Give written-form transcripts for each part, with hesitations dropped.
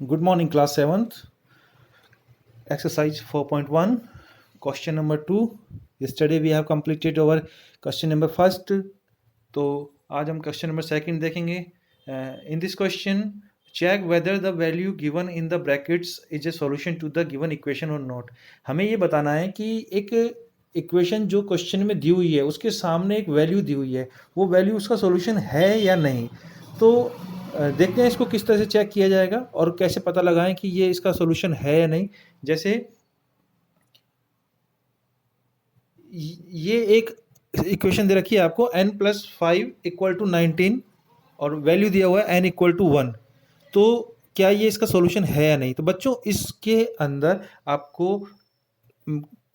Good morning, class 7th. Exercise 4.1, question number 2. Yesterday we have completed our question number first. तो आज हम question number second देखेंगे. In this question, check whether the value given in the brackets is a solution to the given equation or not. हमें ये बताना है कि एक इक्वेशन जो क्वेश्चन में दी हुई है उसके सामने एक वैल्यू दी हुई है, वो वैल्यू उसका सॉल्यूशन है या नहीं. तो देखते हैं इसको किस तरह से चेक किया जाएगा और कैसे पता लगाएं कि ये इसका सॉल्यूशन है या नहीं. जैसे ये एक इक्वेशन दे रखी है आपको n+5 = 19 और वैल्यू दिया हुआ है n = 1. तो क्या ये इसका सॉल्यूशन है या नहीं. तो बच्चों इसके अंदर आपको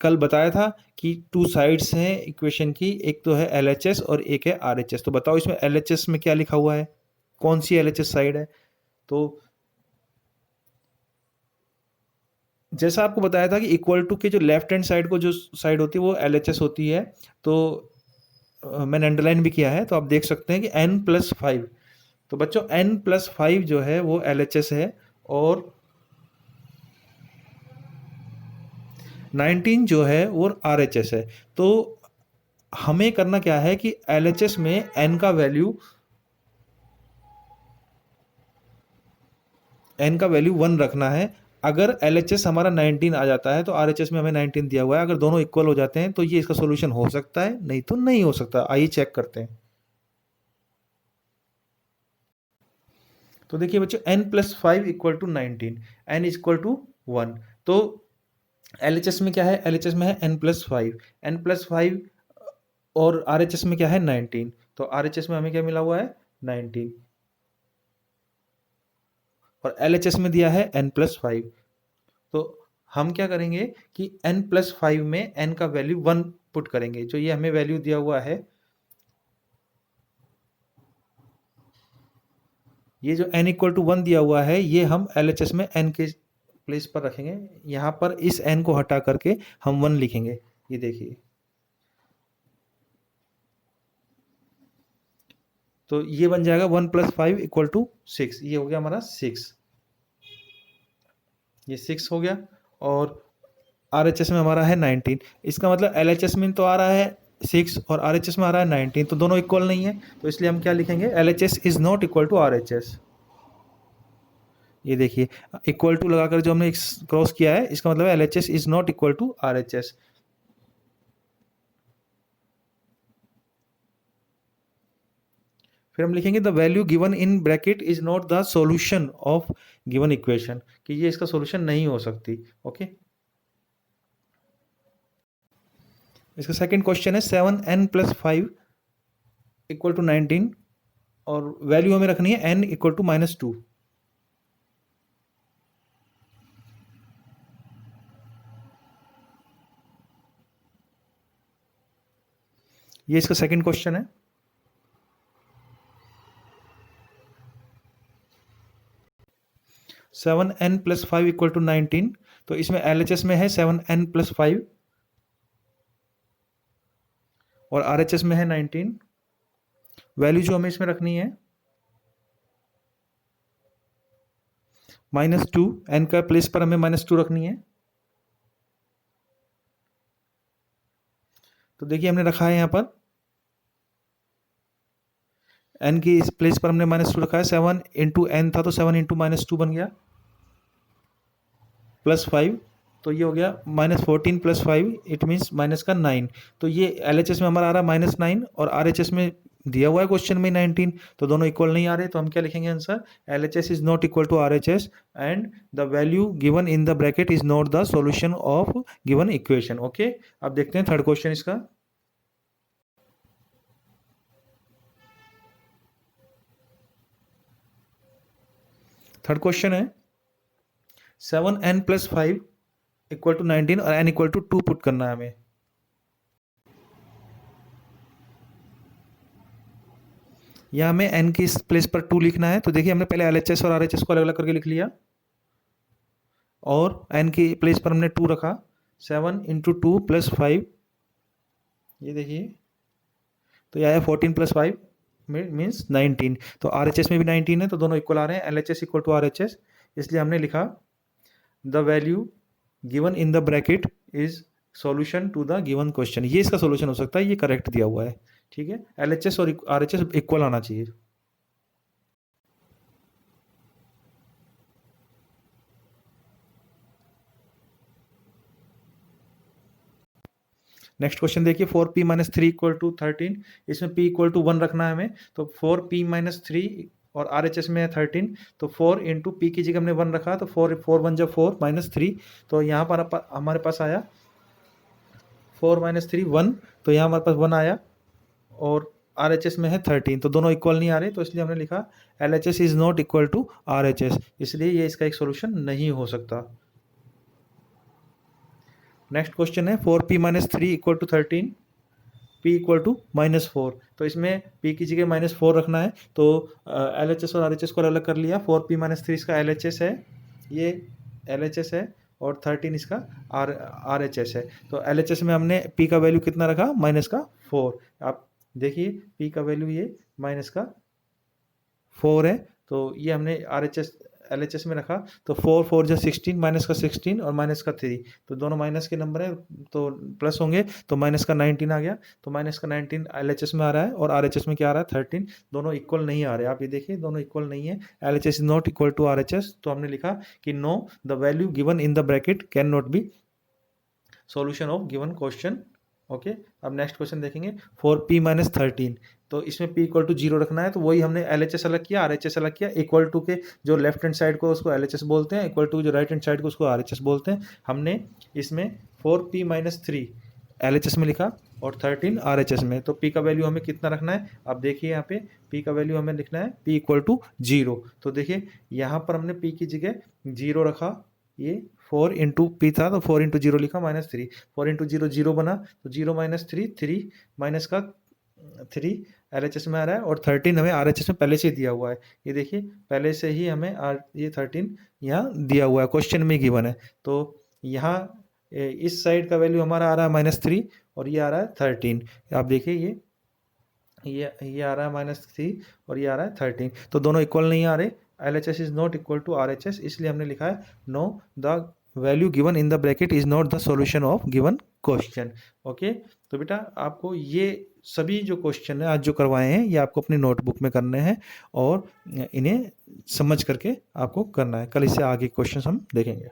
कल बताया था कि 2 साइड्स हैं इक्वेशन की, एक तो है LHS और एक है RHS. तो बताओ इसमें LHS में क्या लिखा हुआ है, कौन सी LHS साइड है. तो जैसा आपको बताया था कि इक्वल टू के जो लेफ्ट हैंड साइड को जो साइड होती है वो LHS होती है. तो मैंने अंडरलाइन भी किया है, तो आप देख सकते हैं कि n+5. तो बच्चों n+5 जो है वो LHS है और 19 जो है वो RHS है. तो हमें करना क्या है कि LHS में n का वैल्यू 1 रखना है. अगर LHS हमारा 19 आ जाता है तो RHS में हमें 19 दिया हुआ है. अगर दोनों इक्वल हो जाते हैं तो ये इसका सॉल्यूशन हो सकता है, नहीं तो नहीं हो सकता. आइए चेक करते हैं. तो देखिए बच्चों n+5 = 19, n = 1. तो LHS में क्या है, LHS में है n+5 और RHS में क्या है 19. तो RHS में हमें क्या मिला हुआ है 19 और LHS में दिया है n+5. तो हम क्या करेंगे कि n+5 में n का वैल्यू 1 पुट करेंगे. जो ये हमें वैल्यू दिया हुआ है, ये जो n = 1 दिया हुआ है, ये हम LHS में n के प्लेस पर रखेंगे. यहाँ पर इस n को हटा करके हम 1 लिखेंगे. ये देखिए, तो ये बन जाएगा 1 + 5 = 6. ये हो गया हमारा 6. ये 6 हो गया और RHS में हमारा है 19. इसका मतलब LHS में तो आ रहा है 6 और RHS में आ रहा है 19, तो दोनों इक्वल नहीं है. तो इसलिए हम क्या लिखेंगे, LHS is not equal to RHS. ये देखिए, इक्वल टू लगाकर जो हमने क्रॉस किया है, इसका मतलब LHS is not equal to RHS. फिर हम लिखेंगे the value given in bracket is not the solution of given equation, कि ये इसका सॉल्यूशन नहीं हो सकती. ओके. इसका सेकंड क्वेश्चन है 7n+5 = 19 और वैल्यू हमें रखनी है n = -2. ये इसका सेकंड क्वेश्चन है. (7n+5 = 19). तो इसमें LHS में है 7n+5 और RHS में है 19. वैल्यू जो हमें इसमें रखनी है -2. n का प्लेस पर हमें -2 रखनी है. तो देखिए हमने रखा है यहाँ पर n की इस प्लेस पर हमने -2 रखा है. 7 × n था तो 7 × -2 बन गया +5. तो ये हो गया -14 + 5, इट मीन्स माइनस का 9. तो ये LHS में हमारा आ रहा है -9 और RHS में दिया हुआ है क्वेश्चन में 19. तो दोनों इक्वल नहीं आ रहे, तो हम क्या लिखेंगे answer, LHS is not equal to RHS and the value given in the bracket is not the solution of given equation. Okay. अब देखते हैं थर्ड क्वेश्चन इसका. थर्ड क्वेश्चन है 7n+5 = 19 और n = 2 पुट करना है हमें. यहाँ हमें n की इस प्लेस पर 2 लिखना है. तो देखिए हमने पहले LHS और RHS को अलग अलग करके लिख लिया और n की प्लेस पर हमने 2 रखा. 7 × 2 + 5, ये देखिए, तो यह आया 14 + 5 मीन्स 19. तो RHS में भी 19 है, तो दोनों इक्वल आ रहे हैं. LHS = RHS. इसलिए हमने लिखा the value given in the bracket is solution to the given question. ये इसका सॉल्यूशन हो सकता है, ये करेक्ट दिया हुआ है। ठीक है, LHS और RHS इक्वल आना चाहिए। नेक्स्ट क्वेश्चन देखिए, 4p माइनस 3 इक्वल टू 13। इसमें p इक्वल टू 1 रखना है हमें, तो 4p माइनस 3 और RHS में है 13, तो 4 इंटू पी की जगह हमने 1 रखा, तो 4 1 जब 4 माइनस 3, तो यहाँ पर हमारे पास आया 4 माइनस 3 1, तो यहाँ हमारे पास 1 आया, और RHS में है 13, तो दोनों इक्वल नहीं आ रहे, तो इसलिए हमने लिखा LHS is not equal to RHS, इसलिए ये इसका एक सोल्यूशन नहीं हो सकता। नेक्स्ट क्वेश्चन है 4p minus 3 equal to 13, p equal to minus 4, तो इसमें p की जगह माइनस 4 रखना है, तो LHS और RHS को अलग कर लिया। 4p माइनस 3 इसका LHS है, ये LHS है, और 13 इसका RHS है। तो LHS में हमने p का वैल्यू कितना रखा, माइनस का 4। आप देखिए p का वैल्यू ये माइनस का 4 है, तो ये हमने LHS में रखा, तो 4 4 जो 16, माइनस का 16 और माइनस का 3, तो दोनों माइनस के नंबर है तो प्लस होंगे, तो माइनस का 19 आ गया, तो माइनस का 19 LHS में आ रहा है, और RHS में क्या आ रहा है 13, दोनों इक्वल नहीं आ रहे। आप ये देखिए दोनों इक्वल नहीं है, LHS is not equal to RHS, तो हमने लिखा कि no the value given in the bracket can not be solution of given question. Okay, अब नेक्स्ट क्वेश्चन देखेंगे 4p माइनस 13, तो इसमें p इक्वल टू 0 रखना है, तो वही हमने LHS अलग किया, RHS अलग किया। इक्वल टू के जो लेफ्ट हैंड साइड को उसको LHS बोलते हैं, इक्वल टू जो राइट हैंड साइड को उसको RHS बोलते हैं। हमने इसमें 4p माइनस 3 LHS में लिखा और 13 RHS में, तो p का वैल्यू हमें कितना रखना है, आप देखिए यहाँ पे p का वैल्यू हमें लिखना है p इक्वल टू 0, तो देखिए यहाँ पर हमने p की जगह 0 रखा, ये 4 इंटू पी था, तो 4 इंटू 0 लिखा माइनस 3, 4 इंटू 0 0 बना, तो 0 माइनस 3 3 माइनस का 3 LHS में आ रहा है, और 13 हमें RHS में पहले से ही दिया हुआ है। ये देखिए पहले से ही हमें ये 13 यहाँ दिया हुआ है, क्वेश्चन में गिवन है। तो यहाँ इस साइड का वैल्यू हमारा आ रहा है माइनस 3, और ये आ रहा है 13। आप देखिए ये आ रहा है माइनस 3 और ये आ रहा है 13, तो दोनों इक्वल नहीं आ रहे। LHS is not equal to RHS, इसलिए हमने लिखा है no the value given in the bracket is not the solution of given question. Okay, तो बेटा आपको ये सभी जो क्वेश्चन है आज जो करवाए हैं, ये आपको अपनी नोटबुक में करने हैं, और इन्हें समझ करके आपको करना है। कल इससे आगे क्वेश्चन हम देखेंगे।